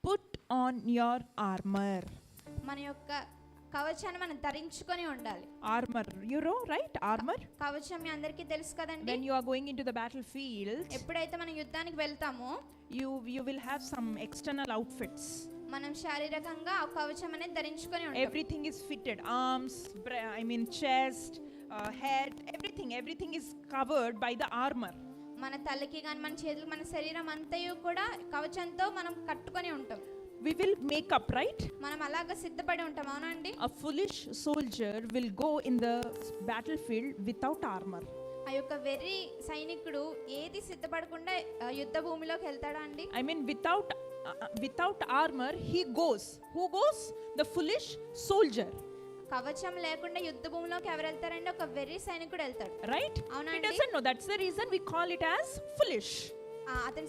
put on your armor. మన యొక్క కవచాన్ని మనం ధరించుకొని ఉండాలి. Armor, you know, right? Armor. కవచం మీ అందరికీ తెలుసు కదండి. When you are going into the battlefield, ఎప్పుడైతే మనం యుద్ధానికి వెళ్తామో you will have some external outfits. మనం శారీరకంగా ఆ కవచం అనేది ధరించుకొని ఉంటాం. Everything is fitted. Arms, chest, head, everything is covered by the armor. మన తలకి గాని మన చేతులకు మన శరీరం అంతయు కూడా కవచంతో మనం కట్టుకొని ఉంటాం. We will make up, right? మనం అలాగా సిద్ధపడి ఉంటాం, అవునా అండి? A foolish soldier will go in the battlefield without armor. ఆ యొక్క వెర్రి సైనికుడు ఏది సిద్ధపడకుండా యుద్ధ భూమిలోకి వెళ్తాడా అండి? I mean without armor he goes. Who goes? The foolish soldier. కవచం లేకుండా యుద్ధ భూమిలోకి ఎవరు వెళ్తారండి? ఒక వెర్రి సైనికుడు వెళ్తాడు, right? అవునా He అండి? doesn't know. That's the reason we call it as foolish. అతను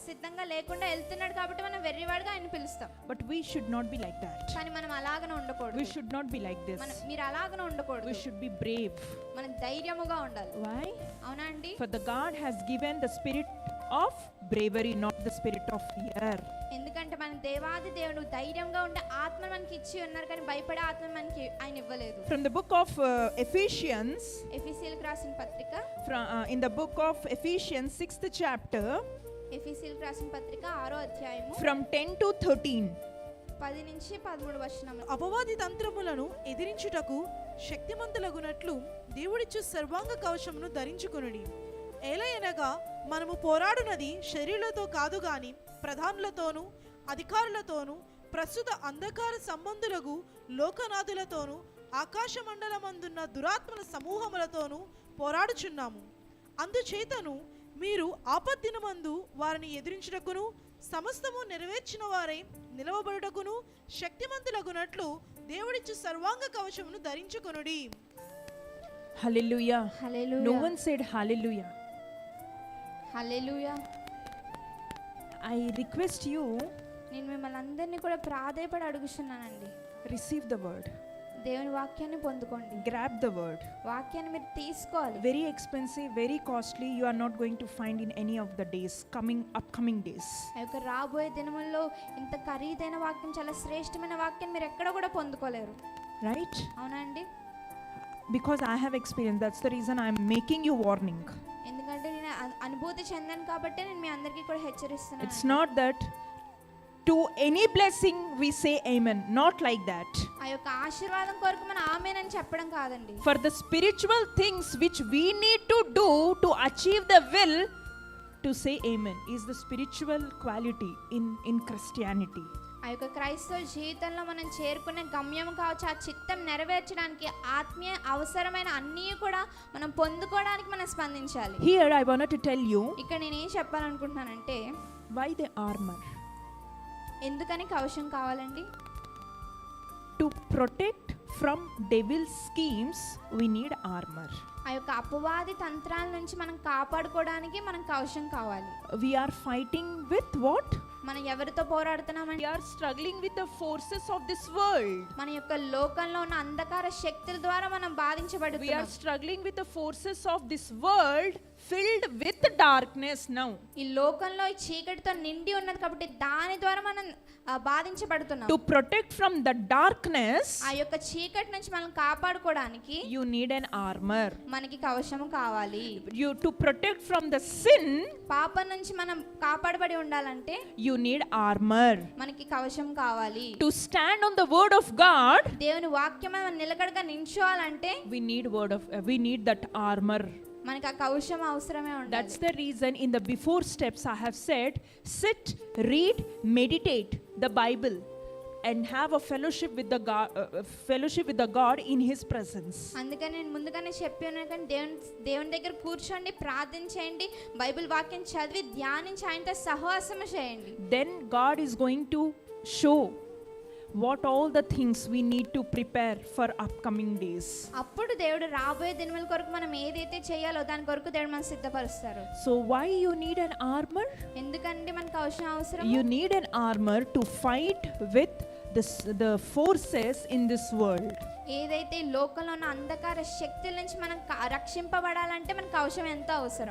సిద్ధంగా లేకుండా వెళ్తున్నాడు కాబట్టి మనం వెర్రివాడుగా ఆయన పిలుస్తాం. But we should not be like that. కానీ మనం అలాగనే ఉండకూడదు. We should not be like this. మీరు అలాగనే ఉండకూడదు. We should be brave. మనం ధైర్యముగా ఉండాలి. Why? అవునా అండి? For the God has given the spirit of bravery, not the spirit of fear. ఎందుకంటే మన దేవాది దేవుడు ధైర్యంగా ఉండే ఆత్మ మనకి ఇచ్చి ఉన్నారు, కానీ భయపడే ఆత్మ మనకి ఆయన ఇవ్వలేదు. From the book of Ephesians, ఎఫెసీయులకు రాసిన పత్రిక, in the book of Ephesians 6th chapter, ఎఫెసీయులకు రాసిన పత్రిక 6వ అధ్యాయము from 10 to 13. 10 నుంచి 13 వచనములు. అపవాది తంత్రములను ఎదిరించుటకు శక్తిమంతులగునట్లు దేవుడిచ్చు సర్వాంగ కవచమును ధరించుకొనుడి. ఏలయనగా మనము పోరాడునది శరీరులతో కాదు గాని ప్రధానులతోనూ అధికారులతోనూ ప్రస్తుత అంధకార సంబంధులకు లోకనాథులతోనూ ఆకాశ మండలమందున్న దురాత్మల సమూహములతోనూ పోరాడుచున్నాము. అందుచేతను మీరు ఆపద్దినమందు వారిని ఎదిరించుటకును సమస్తము నెరవేర్చిన వారై నిలవబడుటకును శక్తిమంతులగునట్లు దేవుడిచ్చు సర్వాంగ కవచమును ధరించుకొనుడి. Hallelujah. Hallelujah. No one said hallelujah. Hallelujah. I request you, నేను మిమ్మల్ని అందరినీ కూడా ప్రాధేయపడి అడుగుతున్నానండి, receive the word. దేవుని వాక్యాన్ని పొందుకోండి. Grab the word. వాక్యాన్ని మీరు తీసుకోవాలి. Very expensive, very costly. You are not going to find in any of the days, upcoming days. ఆ యొక్క రాబోయే దినముల్లో ఇంత ఖరీదైన వాక్యం, చాలా శ్రేష్టమైన వాక్యం మీరు ఎక్కడ కూడా పొందుకోలేరు, Right? అవునా అండి? Because I have experienced. That's the reason I am making you warning. ఎందుకంటే నేను అనుభూతి చెందాను కాబట్టి నేను మీ అందరికీ కూడా హెచ్చరిస్తున్నాను. It's not that to any blessing we say amen. Not like that. ఆ యొక్క ఆశీర్వాదం కొరకు మనం ఆమేన్ అని చెప్పడం కాదండి. For the spiritual things which we need to do to achieve the will to say amen is the spiritual quality in Christianity. ఆ యొక్క క్రైస్తవ జీవితంలో మనం చేరుకునే గమ్యం కావచ్చు, ఆ చిత్తం నెరవేర్చడానికి ఆత్మీయ అవసరమైన అన్నీ కూడా మనం పొందుకోవడానికి మనం స్పందించాలి. Here I wanted to tell you ఇక్కడ నేను ఏం చెప్పాలనుకుంటున్నానంటే, why the armor. ఎందుకని కవచం కావాలండి? To protect from devil's schemes we need armor. ఆ యొక్క అపవాది తంత్రాల నుంచి మనం కాపాడుకోవడానికి మనం కవచం కావాలి. We are fighting with what? మనం ఎవరితో పోరాడుతున్నామండి? We are struggling with the forces of this world. మన యొక్క లోకంలో ఉన్న అంధకార శక్తుల ద్వారా మనం We are బాధించబడుతున్నాం. struggling with the forces of this world filled with darkness now. ఈ లోకంలో ఈ చీకటితో నిండి ఉన్నది కాబట్టి దాని ద్వారా మనం బాధించబడుతున్నాం. To protect from the darkness ఆ యొక్క చీకటి నుంచి మనం కాపాడుకోవడానికి you need an armor. మనకి కవచం కావాలి. To protect from the sin పాపం నుంచి మనం కాపాడబడి ఉండాలంటే you need armor. మనకి కవచం కావాలి. To stand on the word of God దేవుని వాక్యం మనం నిలకడగా నిల్చోవాలంటే we need that armor. మనకి ఆ కవచం అవసరమే ఉండాలి. That's the reason in the before steps I have said, sit, read, meditate the Bible and have a fellowship with the God in his presence. అందుకని నేను ముందుగానే చెప్పి ఉన్నాను, కానీ దేవుని దగ్గర కూర్చోండి, ప్రార్థించండి, బైబిల్ వాక్యం చదివి ధ్యానించి ఆయనతో సహవాసము చేయండి. Then God is going to show what all the things we need to prepare for upcoming days. అప్పుడు దేవుడు రాబోయే దినముల కొరకు మనం ఏదైతే చేయాలో దాని కొరకు దేవుడు మనం సిద్ధపరుస్తారు. So why you need an armor? ఎందుకంటే మనకు అవసరం అవసరం. You need an armor to fight with the forces in this world. ఏదైతే లోకంలో ఉన్న అంధకార శక్తుల నుంచి మనం రక్షింపబడాలంటే మనకు అవసరం ఎంతో అవసరం.